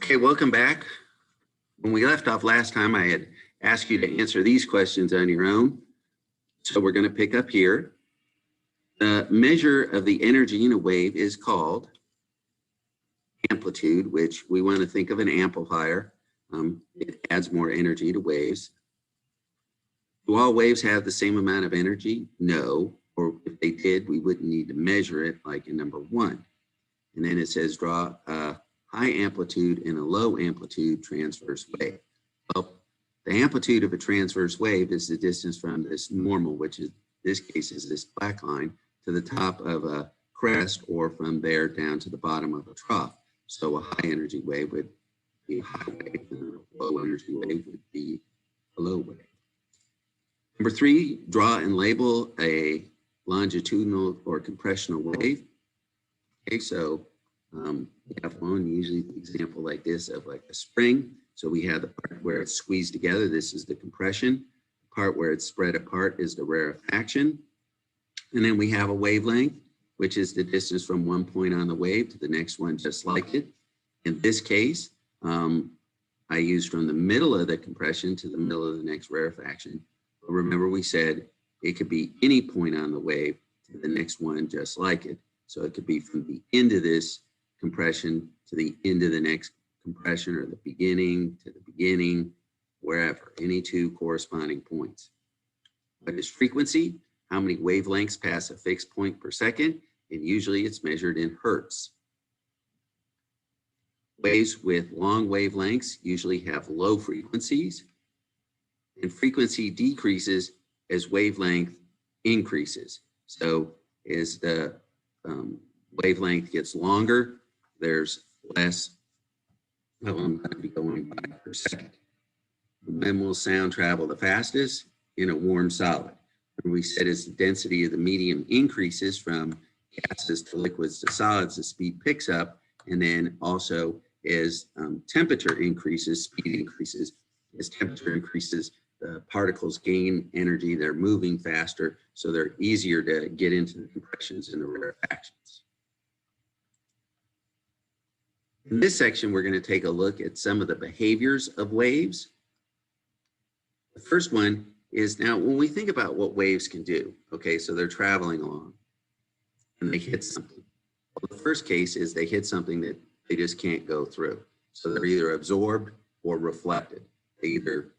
Okay, welcome back. When we left off last time, I had asked you to answer these questions on your own. So we're going to pick up here. The measure of the energy in a wave is called amplitude, which we want to think of an amplifier. It adds more energy to waves. Do all waves have the same amount of energy? No. Or if they did, we wouldn't need to measure it like in number 1. And then it says draw a high amplitude and a low amplitude transverse wave. Well, the amplitude of a transverse wave is the distance from this normal, which in this case is this black line, to the top of a crest, or from there down to the bottom of a trough. So a high energy wave would be a high wave, and a low energy wave would be a low wave. Number 3, draw and label a longitudinal or compressional wave. Okay, so we have one, usually the example like this of like a spring. So we have the part where it's squeezed together. This is the compression. The part where it's spread apart is the rarefaction. And then we have a wavelength, which is the distance from one point on the wave to the next one just like it. In this case, I used from the middle of the compression to the middle of the next rarefaction. But remember, we said it could be any point on the wave to the next one just like it. So it could be from the end of this compression to the end of the next compression, or the beginning to the beginning, wherever, any two corresponding points. What is frequency? How many wavelengths pass a fixed point per second? And usually it's measured in hertz. Waves with long wavelengths usually have low frequencies, and frequency decreases as wavelength increases. So as the wavelength gets longer, there's less of them going to be going by per second. When will sound travel the fastest? In a warm solid. And we said as the density of the medium increases from gases to liquids to solids, the speed picks up, and then also as temperature increases, speed increases. As temperature increases, the particles gain energy, they're moving faster, so they're easier to get into the compressions and the rarefactions. In this section, we're going to take a look at some of the behaviors of waves. The first one is, now when we think about what waves can do, okay, so they're traveling along and they hit something. Well, the first case is they hit something that they just can't go through. So they're either absorbed or reflected. They either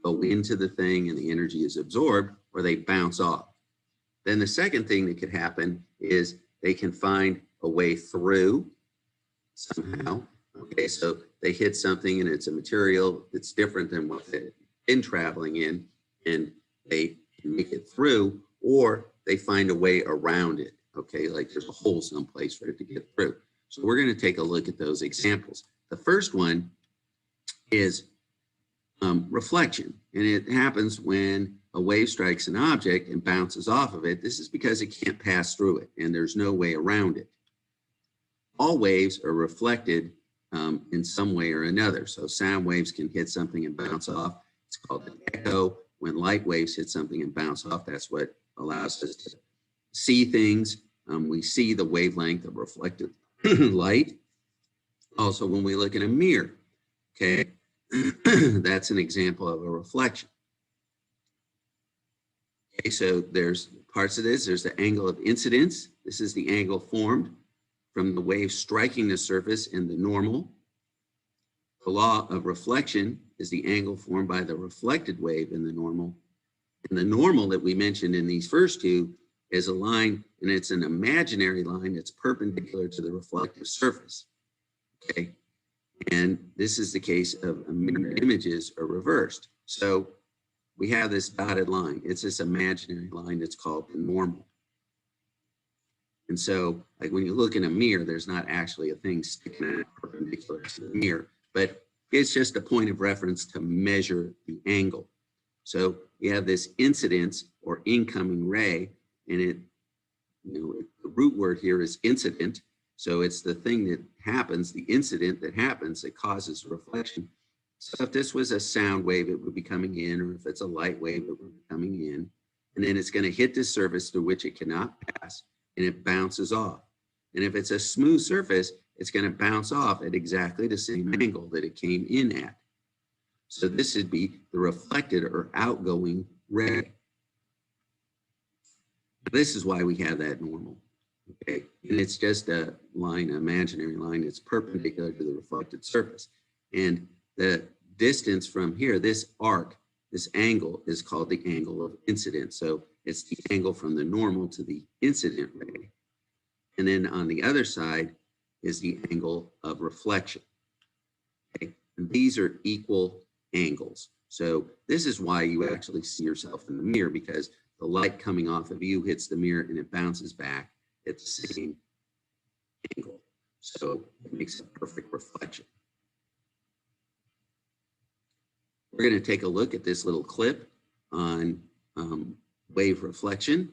go into the thing and the energy is absorbed, or they bounce off. Then the second thing that could happen is they can find a way through somehow. Okay, so they hit something and it's a material that's different than what they've been traveling in, and they can make it through, or they find a way around it. Okay, like there's a hole someplace for it to get through. So we're going to take a look at those examples. The first one is reflection, and it happens when a wave strikes an object and bounces off of it. This is because it can't pass through it, and there's no way around it. All waves are reflected in some way or another. So sound waves can hit something and bounce off. It's called an echo. When light waves hit something and bounce off, that's what allows us to see things. We see the wavelength of reflected light. Also, when we look in a mirror, okay, that's an example of a reflection. Okay, so there's parts of this. There's the angle of incidence. This is the angle formed from the wave striking the surface in the normal. The law of reflection is the angle formed by the reflected wave in the normal. And the normal that we mentioned in these first two is a line, and it's an imaginary line that's perpendicular to the reflective surface. Okay, and this is the case of mirror images are reversed. So we have this dotted line. It's this imaginary line that's called the normal. And so, like when you look in a mirror, there's not actually a thing sticking out perpendicular to the mirror, but it's just a point of reference to measure the angle. So you have this incidence or incoming ray, and it, the root word here is incident. So it's the thing that happens, the incident that happens that causes a reflection. So if this was a sound wave, it would be coming in, or if it's a light wave, it would be coming in. And then it's going to hit this surface through which it cannot pass, and it bounces off. And if it's a smooth surface, it's going to bounce off at exactly the same angle that it came in at. So this would be the reflected or outgoing ray. This is why we have that normal. Okay, and it's just a line, an imaginary line that's perpendicular to the reflected surface. And the distance from here, this arc, this angle is called the angle of incidence. So it's the angle from the normal to the incident ray. And then on the other side is the angle of reflection. Okay, and these are equal angles. So this is why you actually see yourself in the mirror, because the light coming off of you hits the mirror and it bounces back at the same angle. So it makes a perfect reflection. We're going to take a look at this little clip on wave reflection.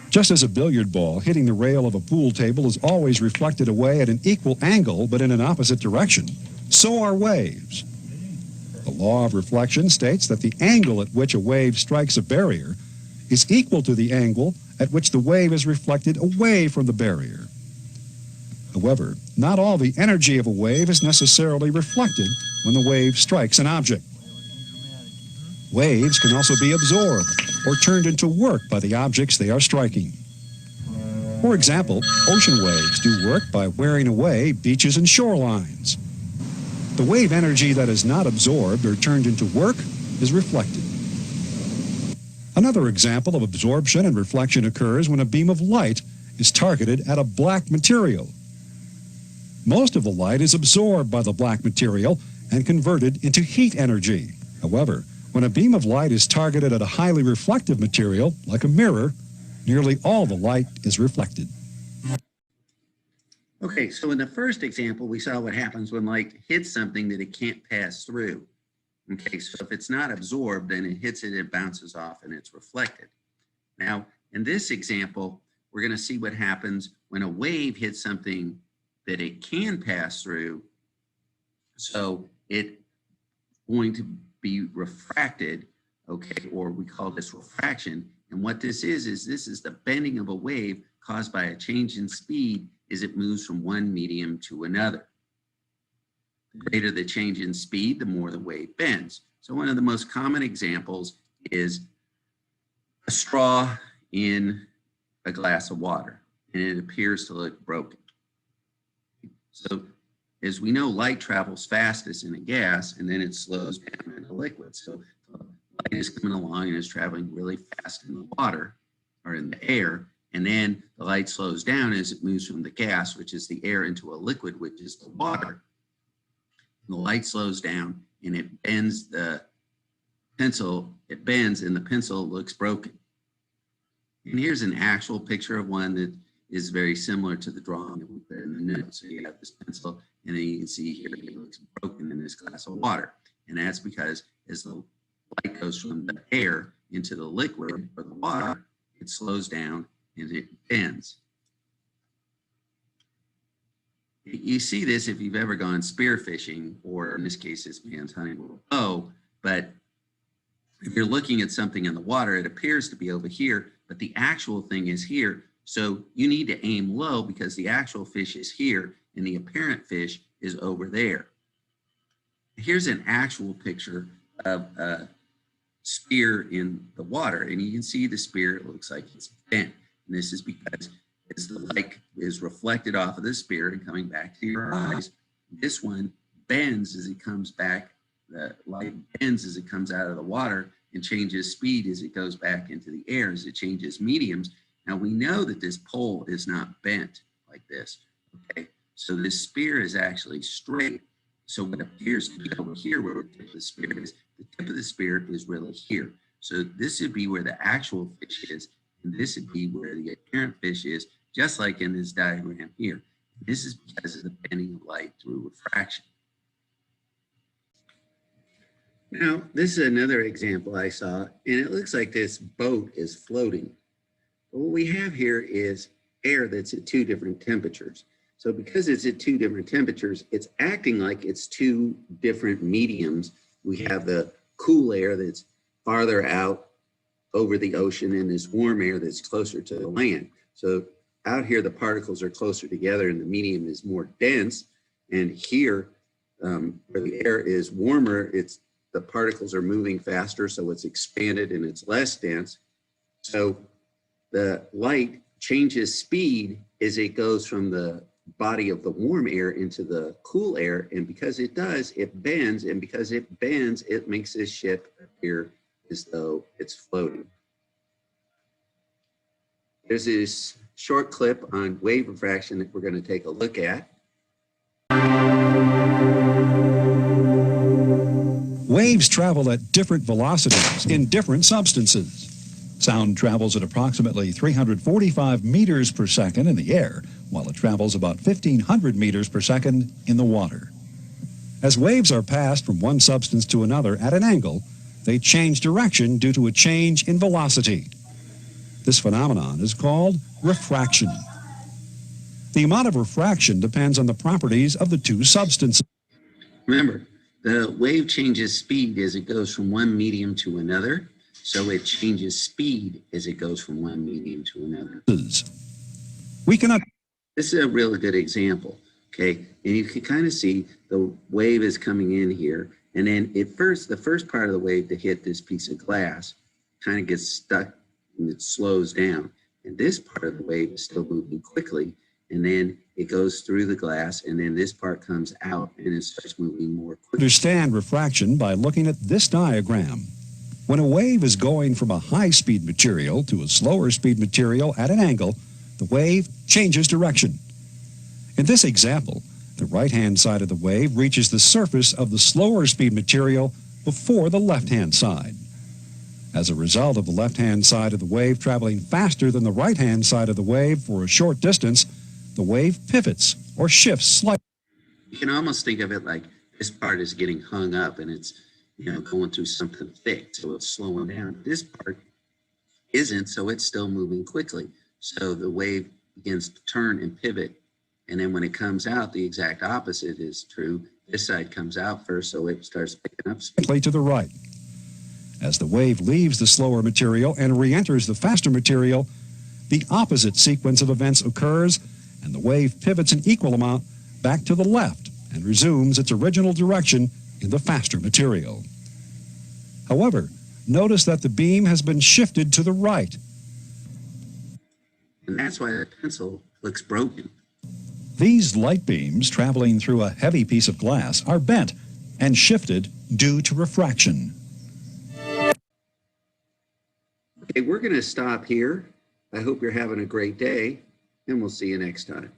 Just as a billiard ball hitting the rail of a pool table is always reflected away at an equal angle but in an opposite direction, so are waves. The law of reflection states that the angle at which a wave strikes a barrier is equal to the angle at which the wave is reflected away from the barrier. However, not all the energy of a wave is necessarily reflected when the wave strikes an object. Waves can also be absorbed or turned into work by the objects they are striking. For example, ocean waves do work by wearing away beaches and shorelines. The wave energy that is not absorbed or turned into work is reflected. Another example of absorption and reflection occurs when a beam of light is targeted at a black material. Most of the light is absorbed by the black material and converted into heat energy. However, when a beam of light is targeted at a highly reflective material, like a mirror, nearly all the light is reflected. Okay, so in the first example, we saw what happens when light hits something that it can't pass through. Okay, so if it's not absorbed, then it hits it, it bounces off, and it's reflected. Now, in this example, we're going to see what happens when a wave hits something that it can pass through. So it's going to be refracted, okay, or we call this refraction. And what this is this is the bending of a wave caused by a change in speed as it moves from one medium to another. The greater the change in speed, the more the wave bends. So one of the most common examples is a straw in a glass of water, and it appears to look broken. So as we know, light travels fastest in a gas, and then it slows down in a liquid. So light is coming along and is traveling really fast in the water or in the air, and then the light slows down as it moves from the gas, which is the air, into a liquid, which is the water. And the light slows down and it bends the pencil, it bends and the pencil looks broken. And here's an actual picture of one that is very similar to the drawing that we put in the notes. So you have this pencil, and then you can see here it looks broken in this glass of water. And that's because as the light goes from the air into the liquid or the water, it slows down and it bends. You see this if you've ever gone spearfishing, or in this case, this man's hunting with a bow. But if you're looking at something in the water, it appears to be over here, but the actual thing is here. So you need to aim low because the actual fish is here and the apparent fish is over there. Here's an actual picture of a spear in the water, and you can see the spear, it looks like it's bent. And this is because as the light is reflected off of the spear and coming back to your eyes, this one bends as it comes back. The light bends as it comes out of the water and changes speed as it goes back into the air, as it changes mediums. Now we know that this pole is not bent like this, okay? So this spear is actually straight. So what appears to be over here where the tip of the spear is, the tip of the spear is really here. So this would be where the actual fish is, and this would be where the apparent fish is, just like in this diagram here. This is because of the bending of light through refraction. Now, this is another example I saw, and it looks like this boat is floating. But what we have here is air that's at two different temperatures. So because it's at two different temperatures, it's acting like it's two different mediums. We have the cool air that's farther out over the ocean in this warm air that's closer to the land. So out here, the particles are closer together and the medium is more dense. And here, where the air is warmer, the particles are moving faster, so it's expanded and it's less dense. So the light changes speed as it goes from the body of the warm air into the cool air. And because it does, it bends. And because it bends, it makes this ship appear as though it's floating. There's this short clip on wave refraction that we're going to take a look at. Waves travel at different velocities in different substances. Sound travels at approximately 345 meters per second in the air, while it travels about 1,500 meters per second in the water. As waves are passed from one substance to another at an angle, they change direction due to a change in velocity. This phenomenon is called refraction. The amount of refraction depends on the properties of the two substances. Remember, the wave changes speed as it goes from one medium to another. So it changes speed as it goes from one medium to another. We cannot. This is a really good example, okay? And you can kind of see the wave is coming in here. And then the first part of the wave to hit this piece of glass kind of gets stuck and it slows down. And this part of the wave is still moving quickly. And then it goes through the glass, and then this part comes out and it starts moving more quickly. Understand refraction by looking at this diagram. When a wave is going from a high-speed material to a slower-speed material at an angle, the wave changes direction. In this example, the right-hand side of the wave reaches the surface of the slower-speed material before the left-hand side. As a result of the left-hand side of the wave traveling faster than the right-hand side of the wave for a short distance, the wave pivots or shifts slightly. You can almost think of it like this part is getting hung up and it's going through something thick, so it's slowing down. This part isn't, so it's still moving quickly. So the wave begins to turn and pivot. And then when it comes out, the exact opposite is true. This side comes out first, so it starts picking up speed. To the right. As the wave leaves the slower material and re-enters the faster material, the opposite sequence of events occurs, and the wave pivots an equal amount back to the left and resumes its original direction in the faster material. However, notice that the beam has been shifted to the right. And that's why the pencil looks broken. These light beams traveling through a heavy piece of glass are bent and shifted due to refraction. Okay, we're going to stop here. I hope you're having a great day, and we'll see you next time.